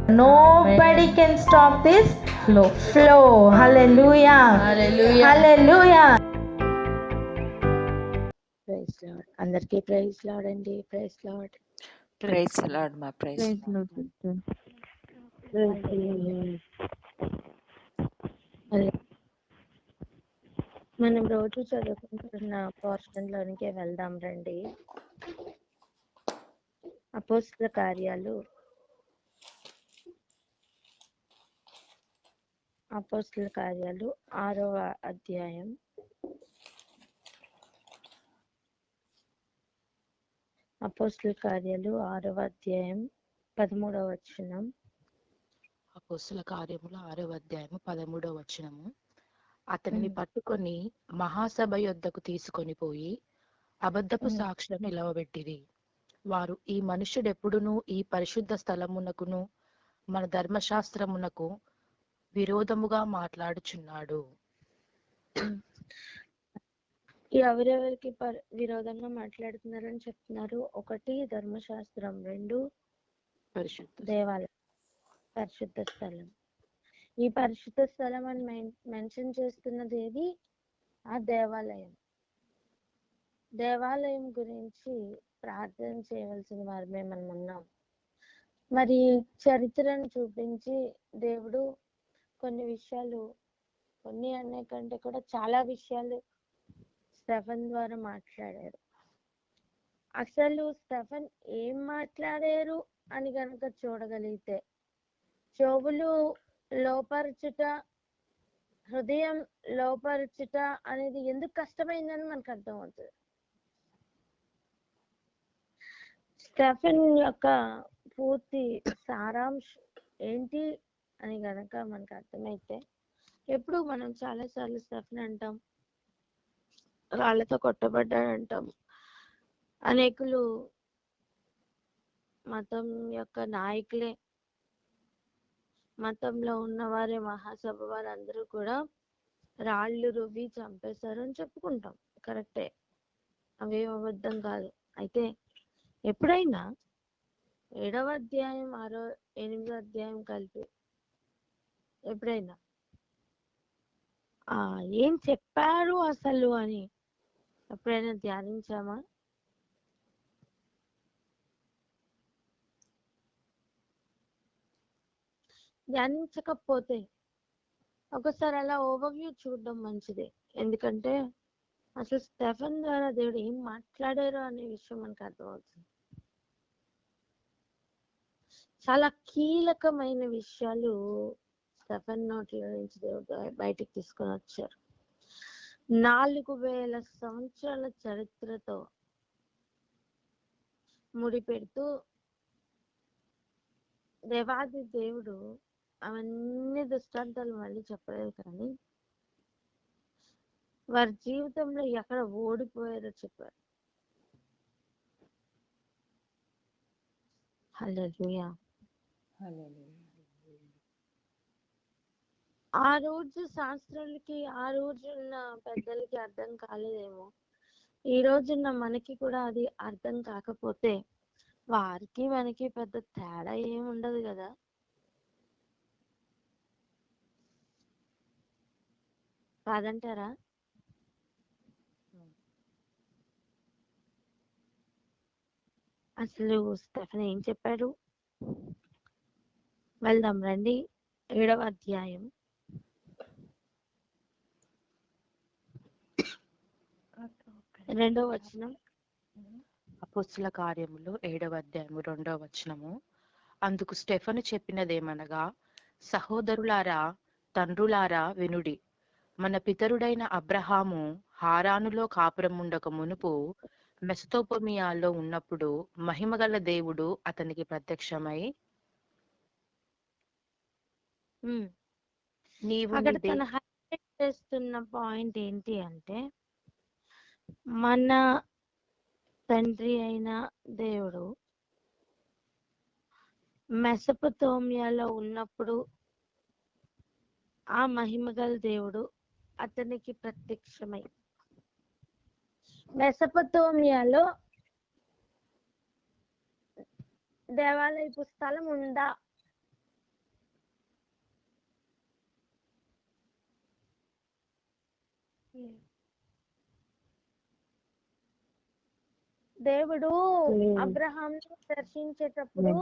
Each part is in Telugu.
Nobody can stop this flow. Hallelujah. Hallelujah. Hallelujah. Praise Lord. అందరికీ ప్రైజ్ లార్డ్ అండి. Praise Lord. ప్రైజ్ లార్డ్ మా ప్రైజ్ మనం రోజు చదువుకుంటున్న పోర్షన్ లోనికి వెళ్దాం రండి. అపోస్తల కార్యాలు 6వ అధ్యాయం. అపోస్తల కార్యాలు 6వ అధ్యాయం 13వ వచనం. అపోస్తల కార్యములు 6వ అధ్యాయము 13వ వచనము. అతనిని పట్టుకొని మహాసభ యొద్దకు తీసుకొని పోయి అబద్ధపు సాక్ష్యం నిలవబెట్టిరి. వారు, ఈ మనుష్యుడెప్పుడును ఈ పరిశుద్ధ స్థలమునకును మన ధర్మశాస్త్రమునకు విరోధముగా మాట్లాడుచున్నాడు. ఎవరెవరికి విరోధంగా మాట్లాడుతున్నారని చెప్తున్నారు? 1 ధర్మశాస్త్రం, 2 దేవాలయం, పరిశుద్ధ స్థలం. ఈ పరిశుద్ధ స్థలం అని మెన్షన్ చేస్తున్నది ఏది? ఆ దేవాలయం. దేవాలయం గురించి ప్రార్థన చేయవలసిన వారమే మనం ఉన్నాం. మరి చరిత్రను చూపించి దేవుడు కొన్ని విషయాలు, కొన్ని అనే కంటే కూడా చాలా విషయాలు స్టెఫన్ ద్వారా మాట్లాడారు. అసలు స్టెఫన్ ఏం మాట్లాడారు అని కనుక చూడగలిగితే, చెవులు లోపరచుట, హృదయం లోపరచుట అనేది ఎందుకు కష్టమైందని మనకు అర్థమవుతుంది. స్టెఫన్ యొక్క పూర్తి సారాంశం ఏంటి అని గనక మనకు అర్థమైతే, ఎప్పుడు మనం చాలాసార్లు స్టెఫన్ అంటాం, రాళ్లతో కొట్టబడ్డాడంటాం. అనేకులు మతం యొక్క నాయకులే, మతంలో ఉన్నవారే, మహాసభ వారందరూ కూడా రాళ్ళు రువ్వి చంపేశారు అని చెప్పుకుంటాం. కరెక్టే, అవేం అబద్ధం కాదు. అయితే ఎప్పుడైనా 7వ అధ్యాయం 8వ అధ్యాయం కలిపి ఎప్పుడైనా ఏం చెప్పారు అసలు అని ఎప్పుడైనా ధ్యానించామా? ధ్యానించకపోతే ఒకసారి అలా ఓవర్వ్యూ చూడడం మంచిదే. ఎందుకంటే అసలు స్టెఫన్ ద్వారా దేవుడు ఏం మాట్లాడారు అనే విషయం మనకు అర్థమవుతుంది. చాలా కీలకమైన విషయాలు స్టెఫన్ నోట్ల నుంచి దేవుడు బయటికి తీసుకొని వచ్చారు. 4000 సంవత్సరాల చరిత్రతో ముడిపెడుతూ దేవాది దేవుడు అవన్నీ దృష్టాంతాలు మళ్ళీ చెప్పలేదు, కానీ వారి జీవితంలో ఎక్కడ ఓడిపోయారో చెప్పారు. హల్లెలూయా. ఆ రోజు శాస్త్రులకి, ఆ రోజున్న పెద్దలకి అర్థం కాలేదేమో. ఈ రోజున్న మనకి కూడా అది అర్థం కాకపోతే వారికి మనకి పెద్ద తేడా ఏమి ఉండదు కదా. కాదంటారా? అసలు స్టెఫన్ ఏం చెప్పాడు? వెళ్దాం రండి. 7వ అధ్యాయం 2వ వచనం. అపోస్తల కార్యములు 7వ అధ్యాయము 2వ వచనము. అందుకు స్టెఫను చెప్పినదేమనగా, సహోదరులారా, తండ్రులారా, వినుడి. మన పితరుడైన అబ్రహాము హారానులో కాపురముండక మునుపు మెసొపొతామియాలో ఉన్నప్పుడు మహిమగల దేవుడు అతనికి ప్రత్యక్షమై, అక్కడ తన హైలైట్ చేస్తున్న పాయింట్ ఏంటి అంటే, మన తండ్రి అయిన దేవుడు మెసొపొతామియాలో ఉన్నప్పుడు ఆ మహిమగల దేవుడు అతనికి ప్రత్యక్షమై, మెసొపొతామియాలో దేవాలయపు స్థలం ఉందా దేవుడు అబ్రహాం దర్శించేటప్పుడు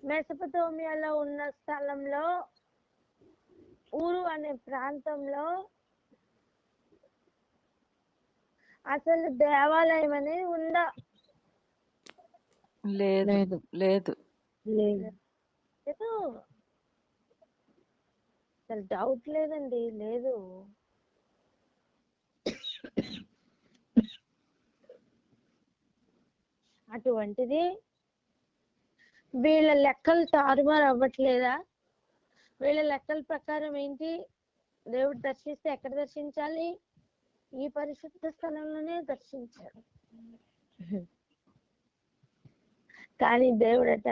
మెసొపొతేమియాలో ఉన్న స్థలంలో ఊరు అనే ప్రాంతంలో అసలు దేవాలయం అనేది ఉందా? లేదు లేదు లేదు. అసలు డౌట్ లేదండి, లేదు. అటువంటిది వీళ్ళ లెక్కలు తారుమారు అవ్వట్లేదా? వీళ్ళ లెక్కల ప్రకారం ఏంటి, దేవుడు దర్శిస్తే ఎక్కడ దర్శించాలి? ఈ పరిశుద్ధ స్థలంలోనే దర్శించాడు. కానీ దేవుడట,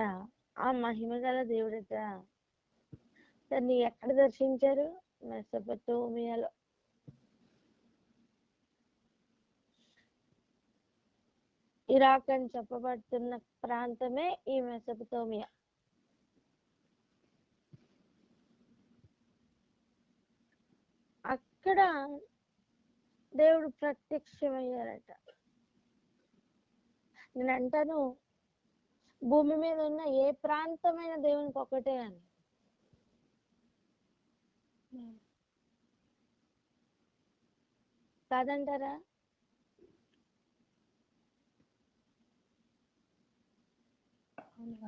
ఆ మహిమ గల దేవుడట దాన్ని ఎక్కడ దర్శించారు? మెసొపొతేమియాలో. ఇరాక్ అని చెప్పబడుతున్న ప్రాంతమే ఈ మెసొపొతేమియా. అక్కడ దేవుడు ప్రత్యక్షమయ్యారట. నేను అంటాను, భూమి మీద ఉన్న ఏ ప్రాంతమైన దేవునికి ఒకటే అని. కాదంటారా?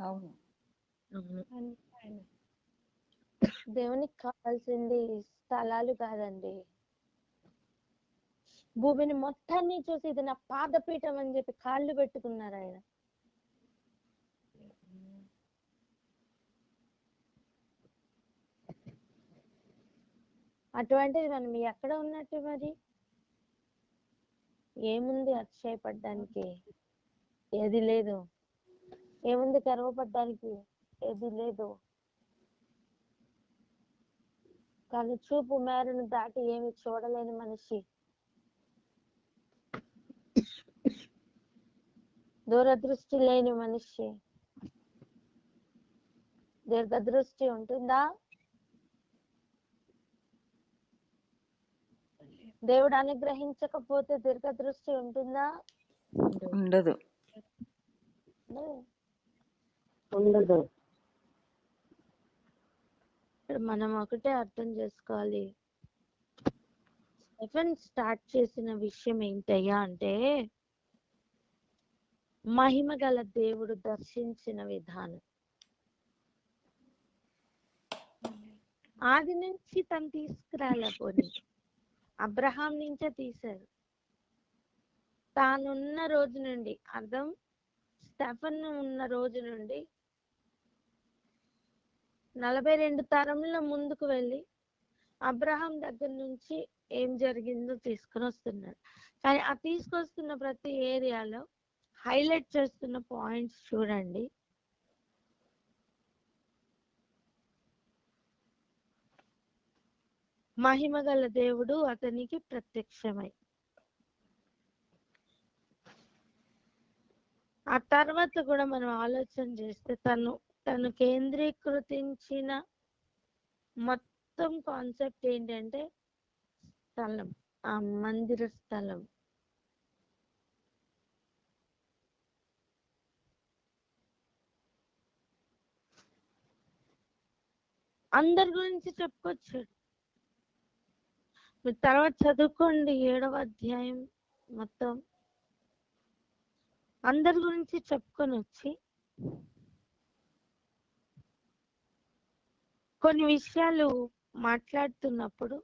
అవును. దేవునికి కావాల్సింది స్థలాలు కాదండి. భూమిని మొత్తాన్ని చూసి ఇది నా పాదపీఠం అని చెప్పి కాళ్ళు పెట్టుకున్నారు ఆయన. అటువంటిది మనం ఎక్కడ ఉన్నట్టు మరి? ఏముంది అతిశయపడ్డానికి? ఏది లేదు. ఏముంది గర్వపడ్డానికి? ఏది లేదు. కానీ చూపు మేరను దాటి ఏమి చూడలేని మనిషి, దూరదృష్టి లేని మనిషి. దీర్ఘదృష్టి ఉంటుందా? దేవుడు అనుగ్రహించకపోతే దీర్ఘదృష్టి ఉంటుందా? ఉండదు. ఉండదు. మనం ఒకటే అర్థం చేసుకోవాలి. స్టెఫెన్ స్టార్ట్ చేసిన విషయం ఏంటయ్యా అంటే, మహిమ గల దేవుడు దర్శించిన విధానం. ఆది నుంచి తను తీసుకురాలేపోని అబ్రహాం నుంచే తీశారు. తానున్న రోజు నుండి, అర్థం స్టెఫెన్ ఉన్న రోజు నుండి 42 తరముల ముందుకు వెళ్ళి అబ్రహాం దగ్గర నుంచి ఏం జరిగిందో తీసుకొని వస్తున్నాడు. కానీ ఆ తీసుకొస్తున్న ప్రతి ఏరియాలో హైలైట్ చేస్తున్న పాయింట్స్ చూడండి. మహిమ గల దేవుడు అతనికి ప్రత్యక్షమై, ఆ తర్వాత కూడా మనం ఆలోచన చేస్తే తను కేంద్రీకృతించిన మొత్తం కాన్సెప్ట్ ఏంటంటే స్థలం, ఆ మందిర స్థలం. అందరి గురించి చెప్పుకొచ్చాడు. మీరు తర్వాత చదువుకోండి 7వ అధ్యాయం మొత్తం. అందరి గురించి చెప్పుకొని వచ్చి కొన్ని విషయాలు మాట్లాడుతున్నప్పుడు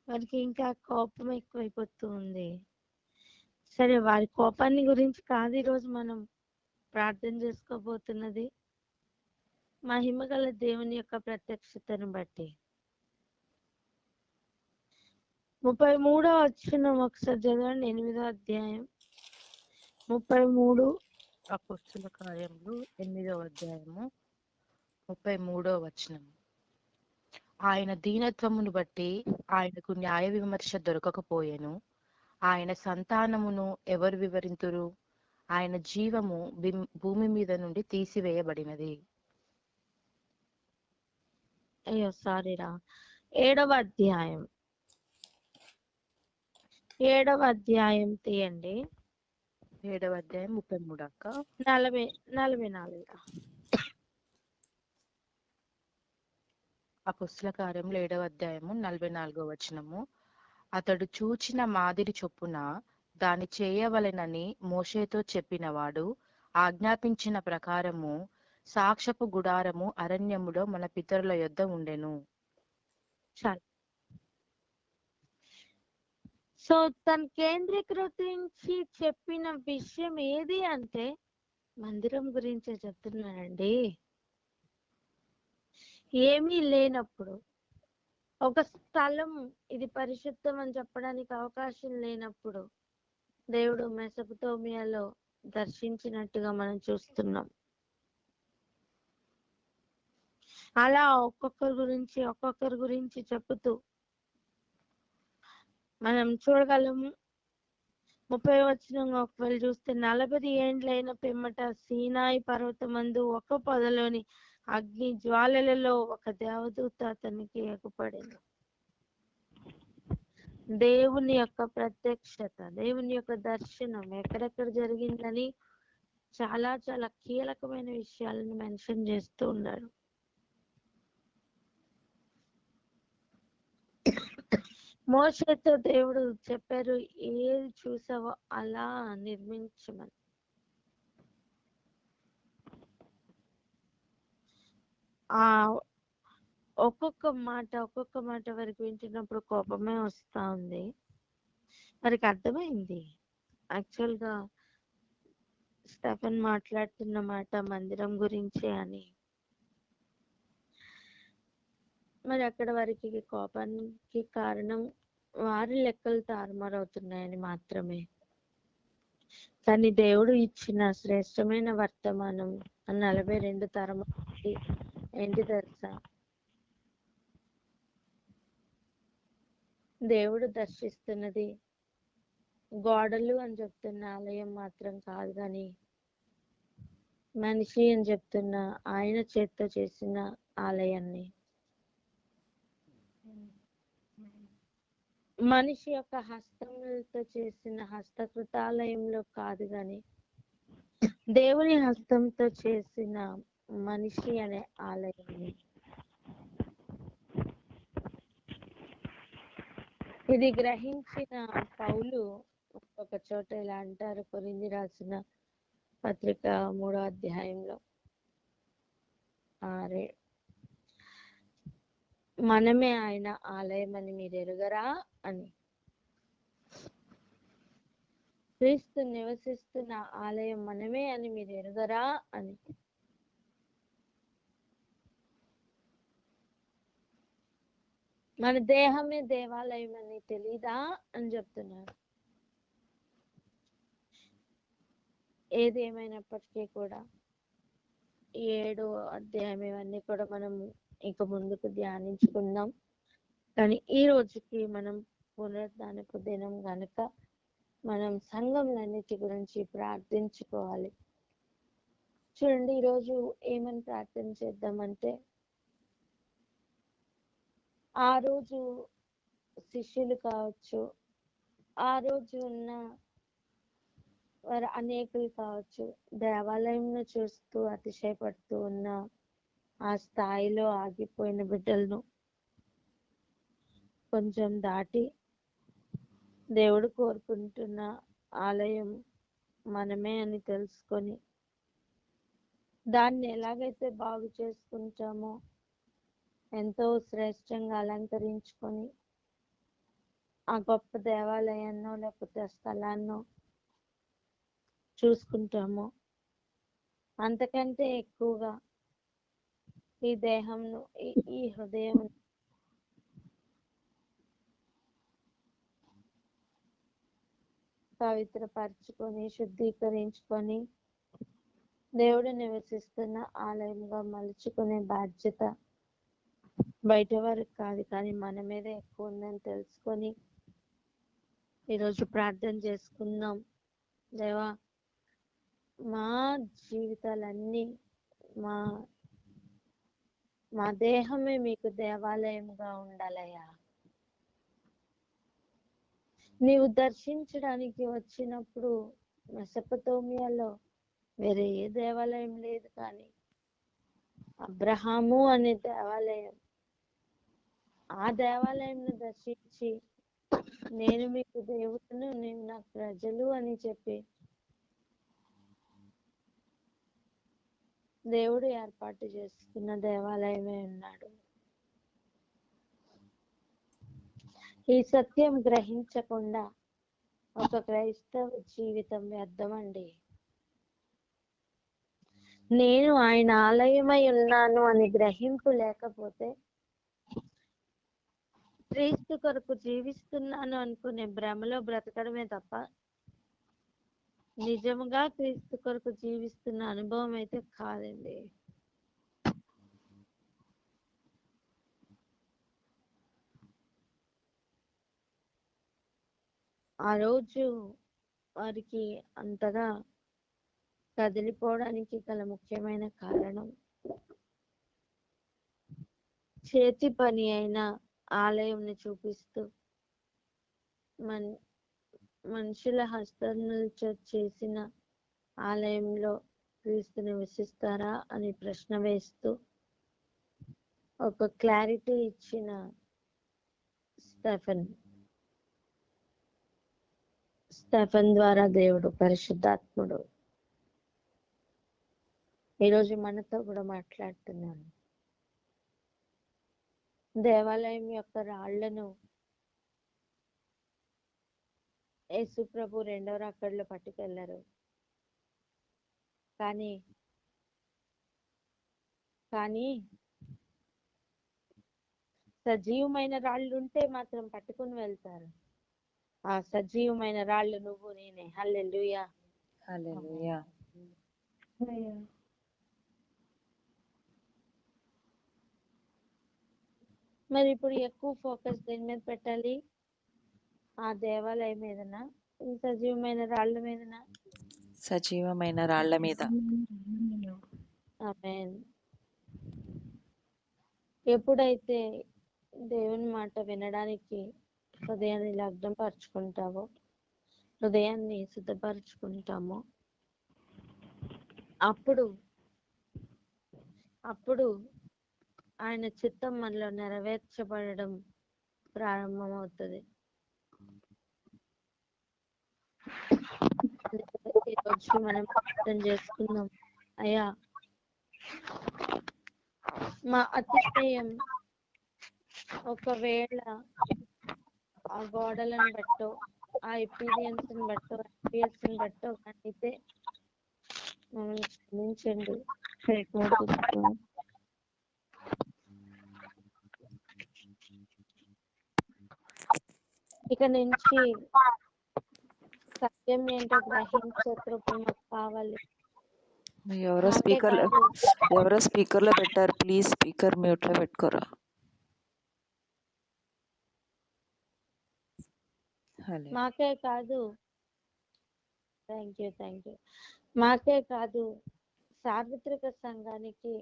వారికి ఇంకా కోపం ఎక్కువైపోతూ ఉంది. సరే, వారి కోపాన్ని గురించి కాదు ఈరోజు మనం ప్రార్థన చేసుకోబోతున్నది. మహిమ గల దేవుని యొక్క ప్రత్యక్షతను బట్టి 33వ వచనం ఒకసారి చదవండి. 8వ అధ్యాయం 33. అపోస్తుల కార్యములు 8వ అధ్యాయము 33వ వచనం. ఆయన దీనత్వమును బట్టి ఆయనకు న్యాయ విమర్శ దొరకకపోయెను. ఆయన సంతానమును ఎవరు వివరింతురు? ఆయన జీవము భూమి మీద నుండి తీసివేయబడినది. అయ్యో సారీరా, 7వ అధ్యాయం తీయండి. 7వ అధ్యాయం 33 అక్క. 44. అపొస్తలుల కార్యములు 7వ అధ్యాయము 44వ వచనము. అతడు చూచిన మాదిరి చొప్పున దాని చేయవలెనని మోషేతో చెప్పినవాడు ఆజ్ఞాపించిన ప్రకారము సాక్ష్యపు గుడారము అరణ్యములో మన పితరుల యొద్ద ఉండెను. చాలు. సో తను కేంద్రీకృతించి చెప్పిన విషయం ఏది అంటే మందిరం గురించే చెప్తున్నానండి. ఏమీ లేనప్పుడు, ఒక స్థలం ఇది పరిశుద్ధం అని చెప్పడానికి అవకాశం లేనప్పుడు దేవుడు మెసొపొతేమియాలో దర్శించినట్టుగా మనం చూస్తున్నాం. అలా ఒక్కొక్కరి గురించి చెబుతూ మనం చూడగలము. 30వ వచనం ఒకవేళ చూస్తే 40 ఏండ్లైన పిమ్మట సీనాయి పర్వతమందు ఒక పొదలోని అగ్ని జ్వాలలలో ఒక దేవదూత అతనికి ఎగపడింది. దేవుని యొక్క ప్రత్యక్షత, దేవుని యొక్క దర్శనం ఎక్కడెక్కడ జరిగిందని చాలా చాలా కీలకమైన విషయాలను మెన్షన్ చేస్తూ ఉన్నాడు. మోషేతో దేవుడు చెప్పారు, ఏది చూసావో అలా నిర్మించమని. ఆ ఒక్కొక్క మాట వరకు వింటున్నప్పుడు కోపమే వస్తా ఉంది. వారికి అర్థమైంది యాక్చువల్ గా స్టెఫెన్ మాట్లాడుతున్న మాట మందిరం గురించే అని. మరి అక్కడ వారికి కోపానికి కారణం వారి లెక్కలు తారుమారవుతున్నాయని మాత్రమే. కానీ దేవుడు ఇచ్చిన శ్రేష్టమైన వర్తమానం 42 తరములకి ఏంటి తెలుసా? దేవుడు దర్శిస్తున్నది గోడలు అని చెప్తున్న ఆలయం మాత్రం కాదు, కానీ మనిషి అని చెప్తున్న ఆయన చేత్తో చేసిన ఆలయాన్ని, మనిషి యొక్క హస్తములతో చేసిన హస్తకృతాలయంలో కాదు, కానీ దేవుని హస్తంతో చేసిన మనిషి అనే ఆలయాన్ని. ఇది గ్రహించిన పౌలు ఒక చోట ఇలా అంటారు, కొరింథీ రాసిన పత్రిక 3వ అధ్యాయంలో 6. మనమే ఆయన ఆలయం అని మీరు ఎరుగరా అని. క్రీస్తు నివసిస్తున్న ఆలయం మనమే అని మీరు ఎరుగరా అని. మన దేహమే దేవాలయం అని తెలీదా అని చెప్తున్నారు. ఏది ఏమైనప్పటికీ కూడా 7వ అధ్యాయం ఇవన్నీ కూడా మనం ఇక ముందుకు ధ్యానించుకుందాం. కానీ ఈ రోజుకి మనం పునరుద్ధానపు దినం గనుక మనం సంఘంలన్నిటి గురించి ప్రార్థించుకోవాలి. చూడండి, ఈరోజు ఏమని ప్రార్థన చేద్దామంటే, ఆ రోజు శిష్యులు కావచ్చు, ఆ రోజు ఉన్న వారు అనేకులు కావచ్చు, దేవాలయంను చూస్తూ అతిశయపడుతూ ఉన్న ఆ స్థాయిలో ఆగిపోయిన బిడ్డలను కొంచెం దాటి దేవుడు కోరుకుంటున్న ఆలయం మనమే అని తెలుసుకొని దాన్ని ఎలాగైతే బాగు చేసుకుంటామో, ఎంతో శ్రేష్టంగా అలంకరించుకొని ఆ గొప్ప దేవాలయాన్నో లేకపోతే ఆ స్థలాన్నో చూసుకుంటామో, అంతకంటే ఎక్కువగా ఈ దేహంను ఈ హృదయం పవిత్రపరచుకొని శుద్ధీకరించుకొని దేవుడు నివసిస్తున్న ఆలయంగా మలుచుకునే బాధ్యత బయట వారికి కాదు, కానీ మన మీద ఎక్కువ ఉందని తెలుసుకొని ఈరోజు ప్రార్థన చేసుకుందాం. దేవా, మా జీవితాలన్నీ మా దేహమే మీకు దేవాలయంగా ఉండాలయ్యా. నీవు దర్శించడానికి వచ్చినప్పుడు మెసొపొతేమియాలో వేరే ఏ దేవాలయం లేదు, కానీ అబ్రహాము అనే దేవాలయం, ఆ దేవాలయంను దర్శించి నేను మీకు దేవుడును, నేను నాకు ప్రజలు అని చెప్పి దేవుడు ఏర్పాటు చేసుకున్న దేవాలయమే ఉన్నాడు. ఈ సత్యం గ్రహించకుండా ఒక క్రైస్తవ జీవితం వ్యర్థమండి. నేను ఆయన ఆలయమై ఉన్నాను అని గ్రహింపు లేకపోతే, క్రీస్తు కొరకు జీవిస్తున్నాను అనుకునే భ్రమలో బ్రతకడమే తప్ప నిజముగా క్రీస్తు కొరకు జీవిస్తున్న అనుభవం అయితే కాదండి. ఆ రోజు వారికి అంతగా కదిలిపోవడానికి గల ముఖ్యమైన కారణం చేతి పని అయిన ఆలయంని చూపిస్తూ మనుషుల హస్తములతో చేసిన ఆలయంలో క్రీస్తు నివసిస్తారా అని ప్రశ్న వేస్తూ ఒక క్లారిటీ ఇచ్చిన స్టెఫన్ ద్వారా దేవుడు పరిశుద్ధాత్ముడు ఈరోజు మనతో కూడా మాట్లాడుతున్నాను. దేవాలయం యొక్క రాళ్లను యేసు ప్రభు రెండవ రాకడలో పట్టుకెళ్లారు. కానీ సజీవమైన రాళ్ళు ఉంటే మాత్రం పట్టుకుని వెళ్తారు. ఆ సజీవమైన రాళ్ళు నువ్వు నేనే. హల్లెలూయా. హల్లెలూయా. మరి ఇప్పుడు ఎక్కువ ఫోకస్ దేని మీద పెట్టాలి? ఆ దేవాలయం మీదనా, ఈ సజీవమైన రాళ్ళ మీదనా? సజీవమైన రాళ్ల మీద. ఆమేన్. ఎప్పుడైతే దేవుని మాట వినడానికి హృదయాన్ని లగ్నం పరుచుకుంటావో, హృదయాన్ని సిద్ధపరచుకుంటామో, అప్పుడు ఆయన చిత్తం మనలో నెరవేర్చబడడం ప్రారంభమవుతుంది. ఈరోజు మనం అర్థం చేసుకుందాం. అయ్యా, మా అతిశయం ఒకవేళ ఆ గోడలను బట్టో, ఆ ఎక్స్పీరియన్స్ బట్టో అయితే మమ్మల్ని క్షమించండి. ఇక నుంచి సత్యం ఏంటో గ్రహించే కృప మాకు కావాలి. ఎవరో స్పీకర్ లో పెట్టారు. ప్లీజ్ స్పీకర్ మ్యూట్ లో పెట్టుకోరా. మాకే కాదు, థ్యాంక్ యూ, మాకే కాదు, సార్వత్రిక సంఘానికి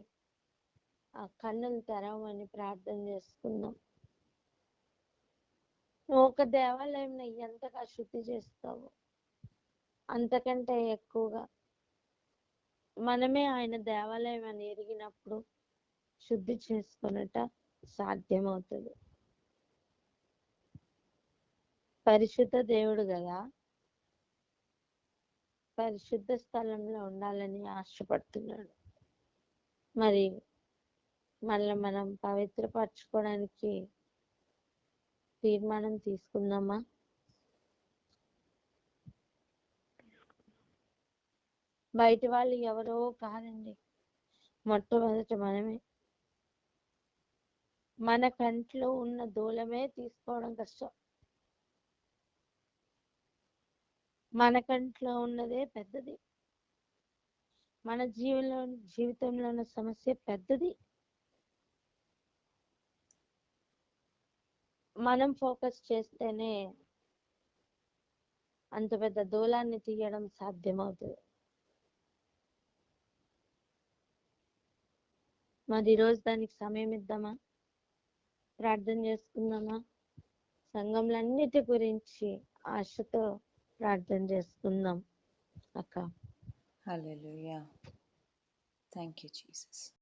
ఆ కన్నులు తెరవమని ప్రార్థన చేసుకుందాం. ఒక దేవాలయం ఎంతగా శుద్ధి చేస్తావు, అంతకంటే ఎక్కువగా మనమే ఆయన దేవాలయం అని ఎరిగినప్పుడు శుద్ధి చేసుకున్నట సాధ్యమవుతుంది. పరిశుద్ధ దేవుడు కదా, పరిశుద్ధ స్థలంలో ఉండాలని ఆశపడుతున్నాడు. మరి మళ్ళీ మనం పవిత్రపరచుకోవడానికి తీర్మానం తీసుకుందామా? బయట వాళ్ళు ఎవరో కాదండి, మొట్టమొదట మనమే. మన కంట్లో ఉన్న దూలమే తీసుకోవడం కష్టం. మన కంట్లో ఉన్నదే పెద్దది. మన జీవితంలో ఉన్న సమస్య పెద్దది. మనం ఫోకస్ చేస్తేనే అంత పెద్ద దూలాన్ని తీయడం సాధ్యమవుతుంది. మరి ఈరోజు దానికి సమయం ఇద్దామా? ప్రార్థన చేసుకుందామా? సంఘంలన్నిటి గురించి ఆశతో ప్రార్థన చేసుకుందాం. అక్క. Hallelujah. Thank you, Jesus.